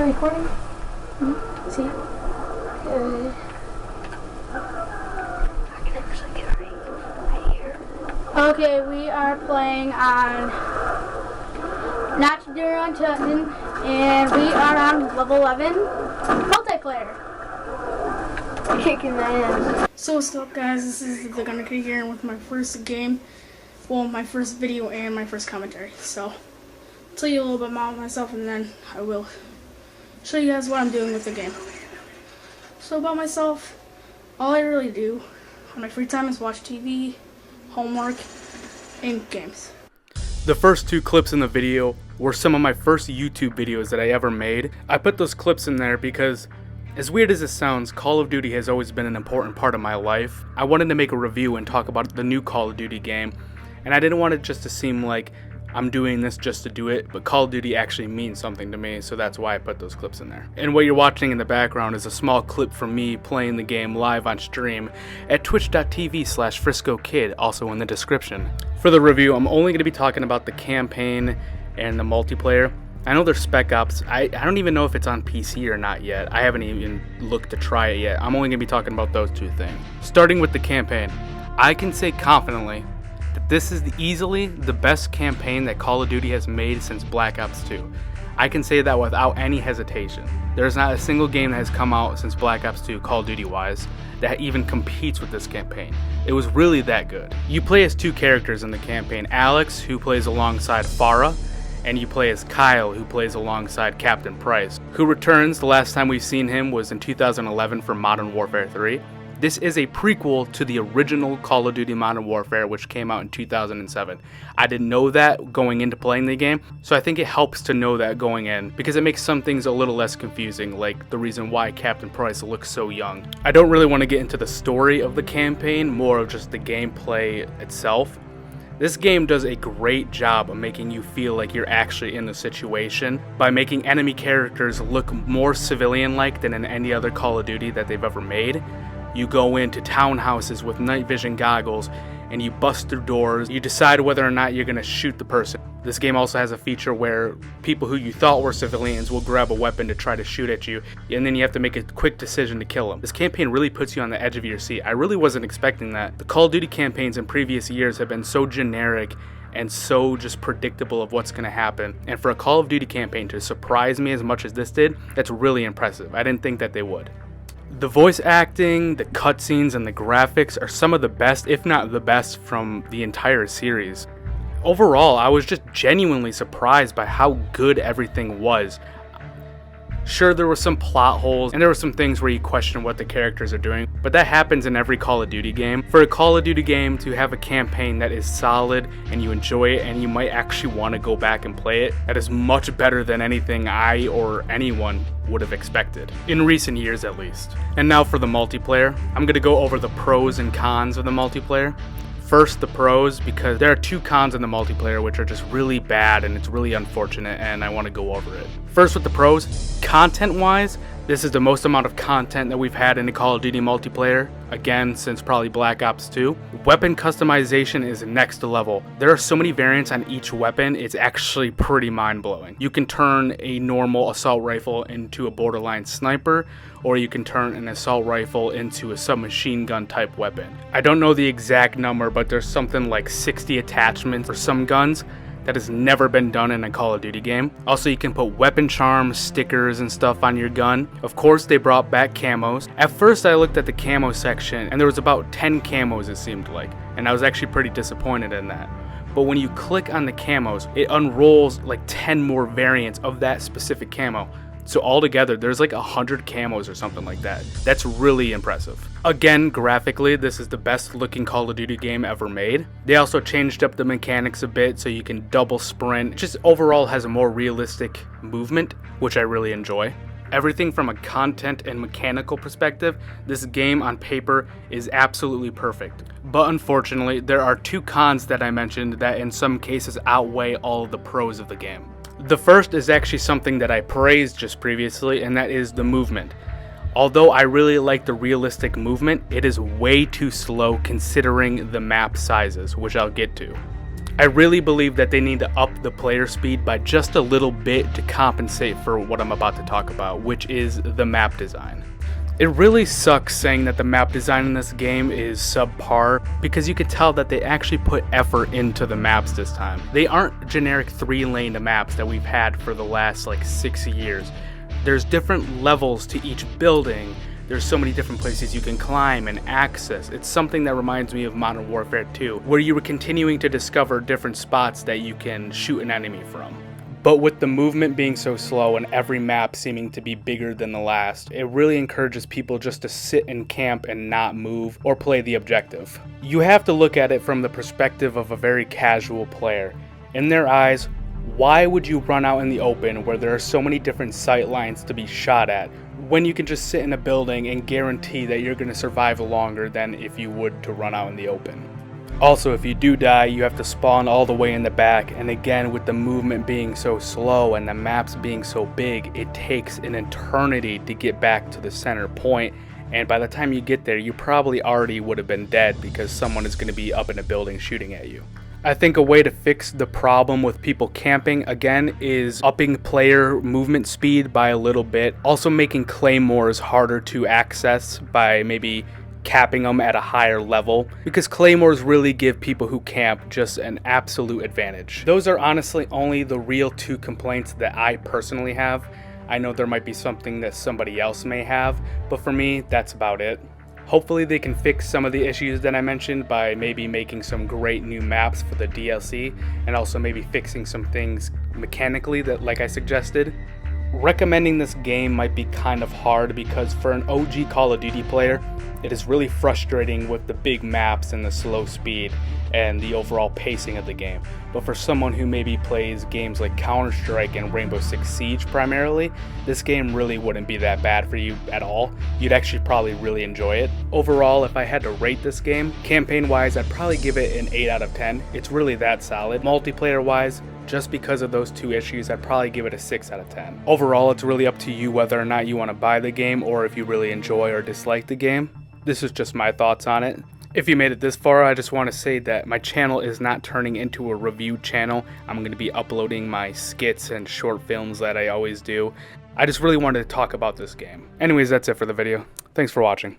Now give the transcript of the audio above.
it recording? See? I can actually get right here. Okay, we are playing on Not Endure Untitled, and we are on level 11 multiplayer. Kicking the ass. So what's up, guys? This is the Gunner Kid here with my first game. Well, my first video and my first commentary. So I'll tell you a little bit about myself, and then I will show you guys what I'm doing with the game. So about myself, all I really do on my free time is watch TV, homework, and games. The first two clips in the video were some of my first YouTube videos that I ever made. I put those clips in there because, as weird as it sounds, Call of Duty has always been an important part of my life. I wanted to make a review and talk about the new Call of Duty game, and I didn't want it just to seem like I'm doing this just to do it, but Call of Duty actually means something to me, so that's why I put those clips in there. And what you're watching in the background is a small clip from me playing the game live on stream at twitch.tv/FriscoKid, also in the description. For the review, I'm only going to be talking about the campaign and the multiplayer. I know there's Spec Ops. I don't even know if it's on PC or not yet. I haven't even looked to try it yet. I'm only going to be talking about those two things. Starting with the campaign, I can say confidently that this is easily the best campaign that Call of Duty has made since Black Ops 2. I can say that without any hesitation. There's not a single game that has come out since Black Ops 2, Call of Duty wise, that even competes with this campaign. It was really that good. You play as two characters in the campaign, Alex, who plays alongside Farah, and you play as Kyle, who plays alongside Captain Price, who returns. The last time we've seen him was in 2011 for Modern Warfare 3. This is a prequel to the original Call of Duty Modern Warfare, which came out in 2007. I didn't know that going into playing the game, so I think it helps to know that going in, because it makes some things a little less confusing, like the reason why Captain Price looks so young. I don't really want to get into the story of the campaign, more of just the gameplay itself. This game does a great job of making you feel like you're actually in the situation by making enemy characters look more civilian-like than in any other Call of Duty that they've ever made. You go into townhouses with night vision goggles and you bust through doors. You decide whether or not you're going to shoot the person. This game also has a feature where people who you thought were civilians will grab a weapon to try to shoot at you, and then you have to make a quick decision to kill them. This campaign really puts you on the edge of your seat. I really wasn't expecting that. The Call of Duty campaigns in previous years have been so generic and so just predictable of what's going to happen. And for a Call of Duty campaign to surprise me as much as this did, that's really impressive. I didn't think that they would. The voice acting, the cutscenes, and the graphics are some of the best, if not the best, from the entire series. Overall, I was just genuinely surprised by how good everything was. Sure, there were some plot holes, and there were some things where you question what the characters are doing, but that happens in every Call of Duty game. For a Call of Duty game to have a campaign that is solid, and you enjoy it, and you might actually want to go back and play it, that is much better than anything I or anyone would have expected, in recent years at least. And now for the multiplayer. I'm going to go over the pros and cons of the multiplayer. First, the pros, because there are two cons in the multiplayer which are just really bad and it's really unfortunate, and I want to go over it. First, with the pros, content-wise, this is the most amount of content that we've had in the Call of Duty multiplayer, again, since probably Black Ops 2. Weapon customization is next level. There are so many variants on each weapon, it's actually pretty mind-blowing. You can turn a normal assault rifle into a borderline sniper, or you can turn an assault rifle into a submachine gun type weapon. I don't know the exact number, but there's something like 60 attachments for some guns. That has never been done in a Call of Duty game. Also, you can put weapon charms, stickers, and stuff on your gun. Of course, they brought back camos. At first, I looked at the camo section, and there was about 10 camos, it seemed like, and I was actually pretty disappointed in that. But when you click on the camos, it unrolls like 10 more variants of that specific camo. So altogether, there's like 100 camos or something like that. That's really impressive. Again, graphically, this is the best looking Call of Duty game ever made. They also changed up the mechanics a bit so you can double sprint. It just overall has a more realistic movement, which I really enjoy. Everything from a content and mechanical perspective, this game on paper is absolutely perfect. But unfortunately, there are two cons that I mentioned that in some cases outweigh all of the pros of the game. The first is actually something that I praised just previously, and that is the movement. Although I really like the realistic movement, it is way too slow considering the map sizes, which I'll get to. I really believe that they need to up the player speed by just a little bit to compensate for what I'm about to talk about, which is the map design. It really sucks saying that the map design in this game is subpar, because you can tell that they actually put effort into the maps this time. They aren't generic 3-lane maps that we've had for the last like 6 years. There's different levels to each building. There's so many different places you can climb and access. It's something that reminds me of Modern Warfare 2, where you were continuing to discover different spots that you can shoot an enemy from. But with the movement being so slow and every map seeming to be bigger than the last, it really encourages people just to sit and camp and not move or play the objective. You have to look at it from the perspective of a very casual player. In their eyes, why would you run out in the open where there are so many different sight lines to be shot at, when you can just sit in a building and guarantee that you're going to survive longer than if you would to run out in the open? Also, if you do die, you have to spawn all the way in the back, and again, with the movement being so slow and the maps being so big, it takes an eternity to get back to the center point, and by the time you get there, you probably already would have been dead because someone is going to be up in a building shooting at you. I think a way to fix the problem with people camping, again, is upping player movement speed by a little bit, also making claymores harder to access by maybe capping them at a higher level, because claymores really give people who camp just an absolute advantage. Those are honestly only the real 2 complaints that I personally have. I know there might be something that somebody else may have, but for me, that's about it. Hopefully they can fix some of the issues that I mentioned by maybe making some great new maps for the DLC, and also maybe fixing some things mechanically that, like I suggested. Recommending this game might be kind of hard because for an OG Call of Duty player, it is really frustrating with the big maps and the slow speed and the overall pacing of the game. But for someone who maybe plays games like Counter-Strike and Rainbow Six Siege primarily, this game really wouldn't be that bad for you at all. You'd actually probably really enjoy it. Overall, if I had to rate this game, campaign-wise, I'd probably give it an 8 out of 10. It's really that solid. Multiplayer-wise, just because of those 2 issues, I'd probably give it a 6 out of 10. Overall, it's really up to you whether or not you want to buy the game or if you really enjoy or dislike the game. This is just my thoughts on it. If you made it this far, I just want to say that my channel is not turning into a review channel. I'm going to be uploading my skits and short films that I always do. I just really wanted to talk about this game. Anyways, that's it for the video. Thanks for watching.